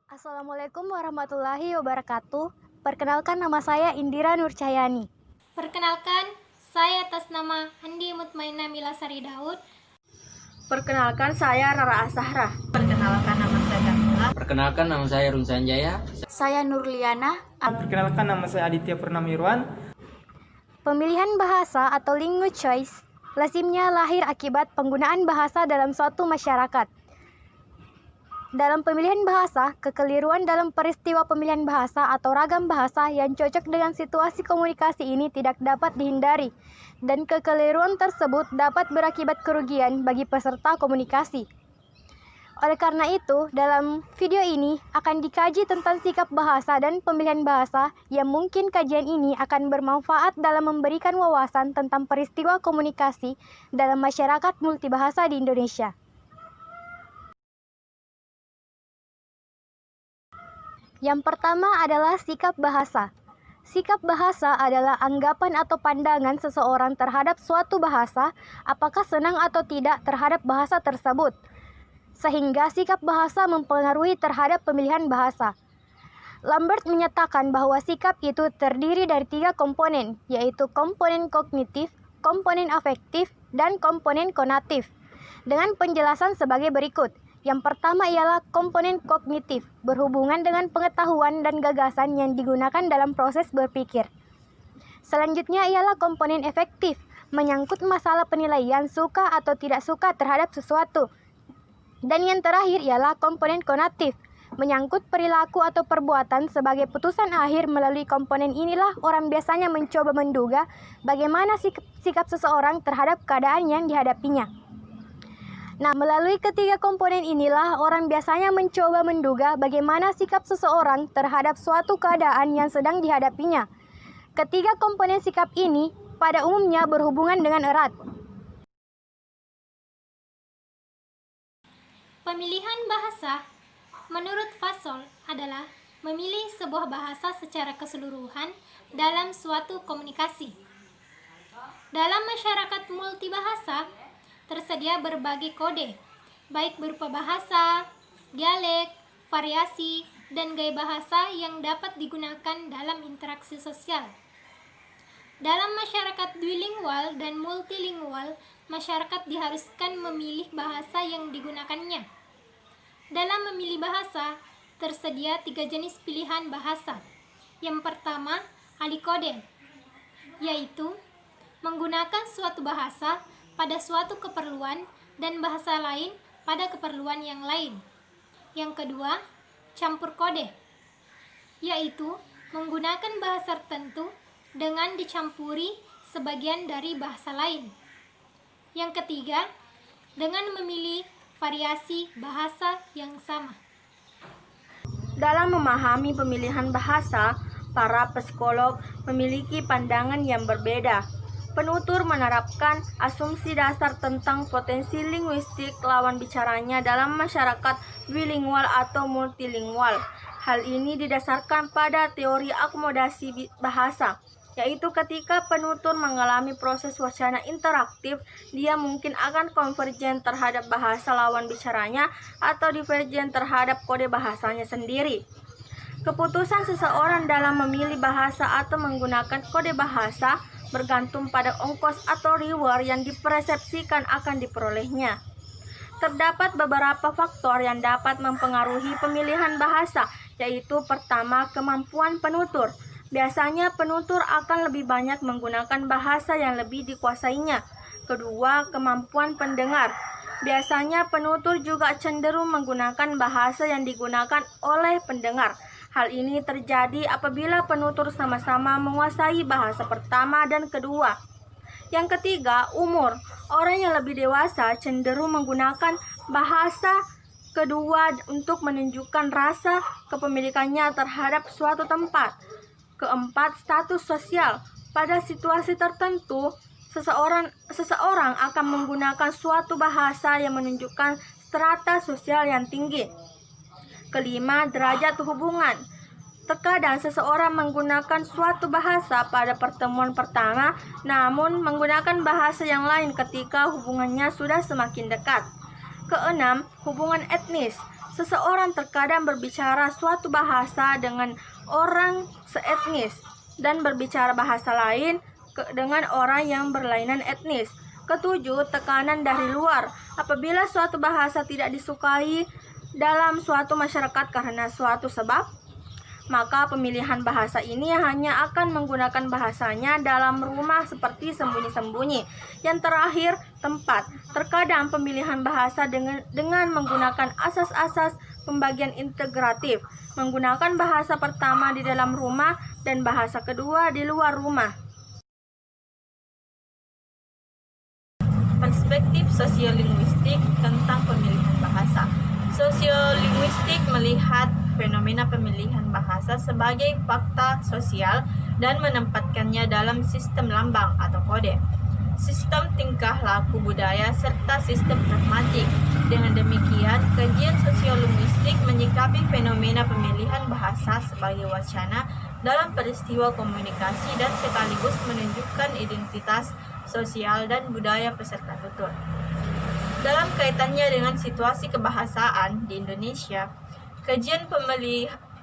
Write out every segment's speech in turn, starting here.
Assalamualaikum warahmatullahi wabarakatuh. Perkenalkan, nama saya Indira Nurcahyani. Perkenalkan, saya atas nama Andi Mutmainah Milasari Daud. Perkenalkan, saya Rara Asahra. Perkenalkan, nama saya Kamila. Perkenalkan, nama saya Run Sanjaya. Saya Nurliana. Perkenalkan, nama saya Aditya Purnamirwan. Pemilihan bahasa atau language choice lazimnya lahir akibat penggunaan bahasa dalam suatu masyarakat. Dalam pemilihan bahasa, kekeliruan dalam peristiwa pemilihan bahasa atau ragam bahasa yang cocok dengan situasi komunikasi ini tidak dapat dihindari, dan kekeliruan tersebut dapat berakibat kerugian bagi peserta komunikasi. Oleh karena itu, dalam video ini akan dikaji tentang sikap bahasa dan pemilihan bahasa yang mungkin kajian ini akan bermanfaat dalam memberikan wawasan tentang peristiwa komunikasi dalam masyarakat multibahasa di Indonesia. Yang pertama adalah sikap bahasa. Sikap bahasa adalah anggapan atau pandangan seseorang terhadap suatu bahasa, apakah senang atau tidak terhadap bahasa tersebut. Sehingga sikap bahasa mempengaruhi terhadap pemilihan bahasa. Lambert menyatakan bahwa sikap itu terdiri dari 3 komponen, yaitu komponen kognitif, komponen afektif, dan komponen konatif. Dengan penjelasan sebagai berikut. Yang pertama ialah komponen kognitif, berhubungan dengan pengetahuan dan gagasan yang digunakan dalam proses berpikir. Selanjutnya ialah komponen efektif, menyangkut masalah penilaian suka atau tidak suka terhadap sesuatu. Dan yang terakhir ialah komponen konatif, menyangkut perilaku atau perbuatan sebagai putusan akhir. Melalui komponen inilah orang biasanya mencoba menduga bagaimana sikap seseorang terhadap keadaan yang dihadapinya. Nah, melalui ketiga komponen inilah orang biasanya mencoba menduga bagaimana sikap seseorang terhadap suatu keadaan yang sedang dihadapinya. Ketiga komponen sikap ini pada umumnya berhubungan dengan erat. Pemilihan bahasa menurut Fasol adalah memilih sebuah bahasa secara keseluruhan dalam suatu komunikasi. Dalam masyarakat multibahasa, tersedia berbagai kode, baik berupa bahasa, dialek, variasi, dan gaya bahasa yang dapat digunakan dalam interaksi sosial. Dalam masyarakat bilingual dan multilingual, masyarakat diharuskan memilih bahasa yang digunakannya. Dalam memilih bahasa, tersedia 3 jenis pilihan bahasa. Yang pertama, alikode, yaitu menggunakan suatu bahasa pada suatu keperluan dan bahasa lain pada keperluan yang lain. Yang kedua, campur kode, yaitu menggunakan bahasa tertentu dengan dicampuri sebagian dari bahasa lain. Yang ketiga, dengan memilih variasi bahasa yang sama. Dalam memahami pemilihan bahasa, para psikolog memiliki pandangan yang berbeda. Penutur menerapkan asumsi dasar tentang potensi linguistik lawan bicaranya dalam masyarakat bilingual atau multilingual. Hal ini didasarkan pada teori akomodasi bahasa, yaitu ketika penutur mengalami proses wacana interaktif, dia mungkin akan konvergen terhadap bahasa lawan bicaranya atau divergen terhadap kode bahasanya sendiri. Keputusan seseorang dalam memilih bahasa atau menggunakan kode bahasa bergantung pada ongkos atau reward yang dipersepsikan akan diperolehnya. Terdapat beberapa faktor yang dapat mempengaruhi pemilihan bahasa, yaitu pertama, kemampuan penutur. Biasanya penutur akan lebih banyak menggunakan bahasa yang lebih dikuasainya. Kedua, kemampuan pendengar. Biasanya penutur juga cenderung menggunakan bahasa yang digunakan oleh pendengar. Hal ini terjadi apabila penutur sama-sama menguasai bahasa pertama dan kedua. Yang ketiga, umur. Orang yang lebih dewasa cenderung menggunakan bahasa kedua untuk menunjukkan rasa kepemilikannya terhadap suatu tempat. Keempat, status sosial. Pada situasi tertentu, seseorang akan menggunakan suatu bahasa yang menunjukkan strata sosial yang tinggi. Kelima, derajat hubungan. Terkadang seseorang menggunakan suatu bahasa pada pertemuan pertama, namun menggunakan bahasa yang lain ketika hubungannya sudah semakin dekat. Keenam, hubungan etnis. Seseorang terkadang berbicara suatu bahasa dengan orang seetnis dan berbicara bahasa lain dengan orang yang berlainan etnis. Ketujuh, tekanan dari luar. Apabila suatu bahasa tidak disukai dalam suatu masyarakat karena suatu sebab, maka pemilihan bahasa ini hanya akan menggunakan bahasanya dalam rumah seperti sembunyi-sembunyi. Yang terakhir, tempat. Terkadang pemilihan bahasa dengan menggunakan asas-asas pembagian integratif, menggunakan bahasa pertama di dalam rumah dan bahasa kedua di luar rumah. Perspektif sosiolinguistik tentang pemilihan bahasa. Sosiolinguistik melihat fenomena pemilihan bahasa sebagai fakta sosial dan menempatkannya dalam sistem lambang atau kode, sistem tingkah laku budaya, serta sistem pragmatik. Dengan demikian, kajian sosiolinguistik menyikapi fenomena pemilihan bahasa sebagai wacana dalam peristiwa komunikasi dan sekaligus menunjukkan identitas sosial dan budaya peserta tutur. Dalam kaitannya dengan situasi kebahasaan di Indonesia, kajian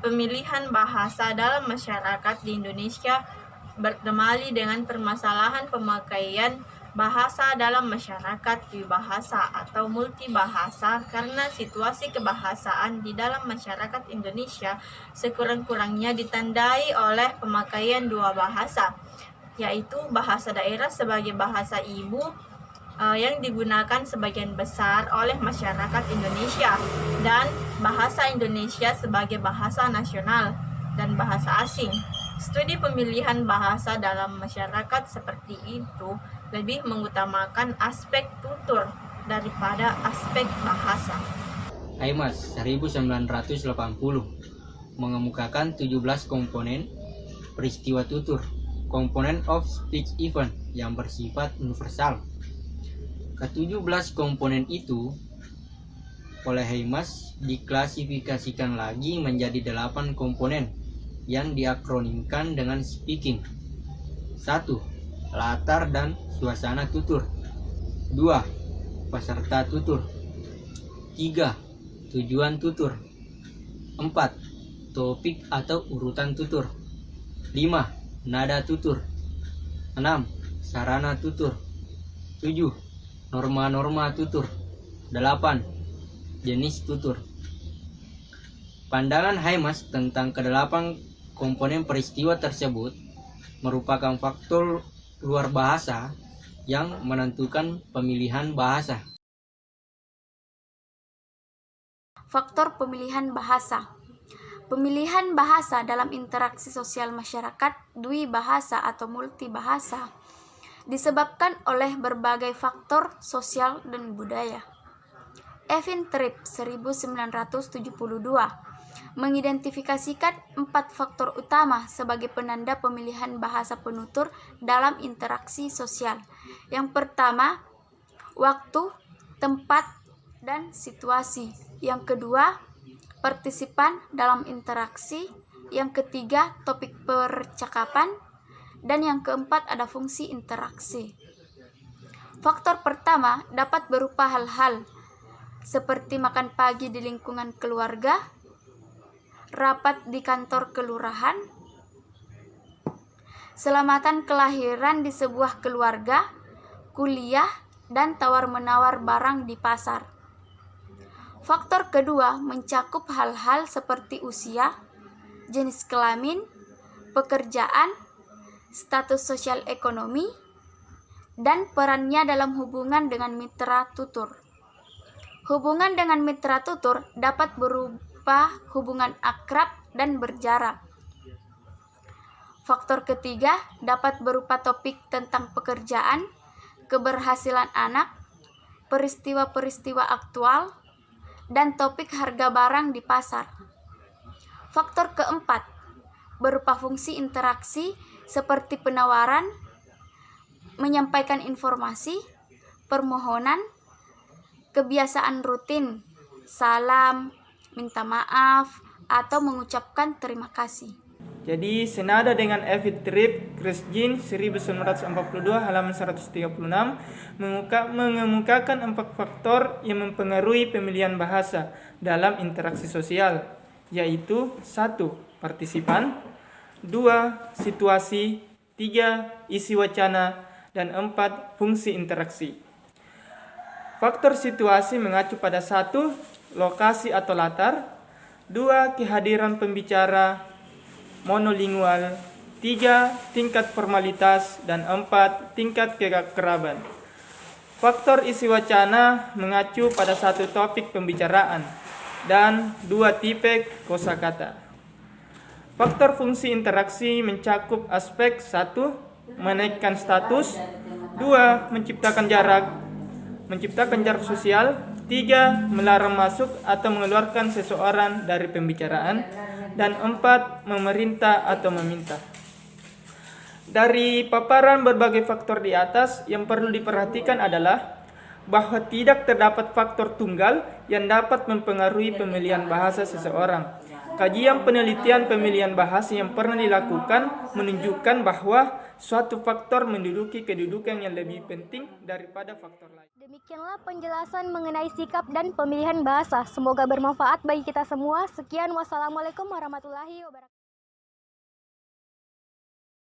pemilihan bahasa dalam masyarakat di Indonesia bertemali dengan permasalahan pemakaian bahasa dalam masyarakat dwibahasa atau multibahasa karena situasi kebahasaan di dalam masyarakat Indonesia sekurang-kurangnya ditandai oleh pemakaian dua bahasa, yaitu bahasa daerah sebagai bahasa ibu yang digunakan sebagian besar oleh masyarakat Indonesia dan bahasa Indonesia sebagai bahasa nasional dan bahasa asing. Studi pemilihan bahasa dalam masyarakat seperti itu lebih mengutamakan aspek tutur daripada aspek bahasa. Hamas 1980 mengemukakan 17 komponen peristiwa tutur, komponen of speech event yang bersifat universal. Ke-17 komponen itu oleh Hamas diklasifikasikan lagi menjadi 8 komponen yang diakronimkan dengan speaking. 1. Latar dan suasana tutur. 2. Peserta tutur. 3. Tujuan tutur. 4. Topik atau urutan tutur. 5. Nada tutur. 6. Sarana tutur. 7. Norma-norma tutur. 8. Jenis tutur. Pandangan Hamas tentang kedelapan komponen peristiwa tersebut merupakan faktor luar bahasa yang menentukan pemilihan bahasa. Faktor pemilihan bahasa. Pemilihan bahasa dalam interaksi sosial masyarakat dwibahasa atau multibahasa disebabkan oleh berbagai faktor sosial dan budaya. Evin Tripp 1972 mengidentifikasikan 4 faktor utama sebagai penanda pemilihan bahasa penutur dalam interaksi sosial. Yang pertama, waktu, tempat, dan situasi. Yang kedua, partisipan dalam interaksi. Yang ketiga, topik percakapan. Dan yang keempat, ada fungsi interaksi. Faktor pertama dapat berupa hal-hal seperti makan pagi di lingkungan keluarga, rapat di kantor kelurahan, selamatan kelahiran di sebuah keluarga, kuliah, dan tawar-menawar barang di pasar. Faktor kedua mencakup hal-hal seperti usia, jenis kelamin, pekerjaan, status sosial ekonomi, dan perannya dalam hubungan dengan mitra tutur. Hubungan dengan mitra tutur dapat berupa hubungan akrab dan berjarak. Faktor ketiga dapat berupa topik tentang pekerjaan, keberhasilan anak, peristiwa-peristiwa aktual, dan topik harga barang di pasar. Faktor keempat berupa fungsi interaksi seperti penawaran, menyampaikan informasi, permohonan, kebiasaan rutin, salam, minta maaf, atau mengucapkan terima kasih. Jadi senada dengan Evit Tripp, Chris Jean 1942 halaman 136 mengemukakan 4 faktor yang mempengaruhi pemilihan bahasa dalam interaksi sosial, yaitu 1. Partisipan, 2. Situasi, 3. Isi wacana, dan 4. Fungsi interaksi. Faktor situasi mengacu pada 1. Lokasi atau latar, 2. Kehadiran pembicara monolingual, 3. Tingkat formalitas, dan 4. Tingkat keakraban. Faktor isi wacana mengacu pada 1 topik pembicaraan dan 2 tipe kosakata. Faktor fungsi interaksi mencakup aspek 1. Menaikkan status, 2. Menciptakan jarak sosial, 3. Melarang masuk atau mengeluarkan seseorang dari pembicaraan, dan 4. Memerintah atau meminta. Dari paparan berbagai faktor di atas, yang perlu diperhatikan adalah bahwa tidak terdapat faktor tunggal yang dapat mempengaruhi pemilihan bahasa seseorang. Kajian penelitian pemilihan bahasa yang pernah dilakukan menunjukkan bahwa suatu faktor menduduki kedudukan yang lebih penting daripada faktor lain. Demikianlah penjelasan mengenai sikap dan pemilihan bahasa. Semoga bermanfaat bagi kita semua. Sekian, wassalamualaikum warahmatullahi wabarakatuh.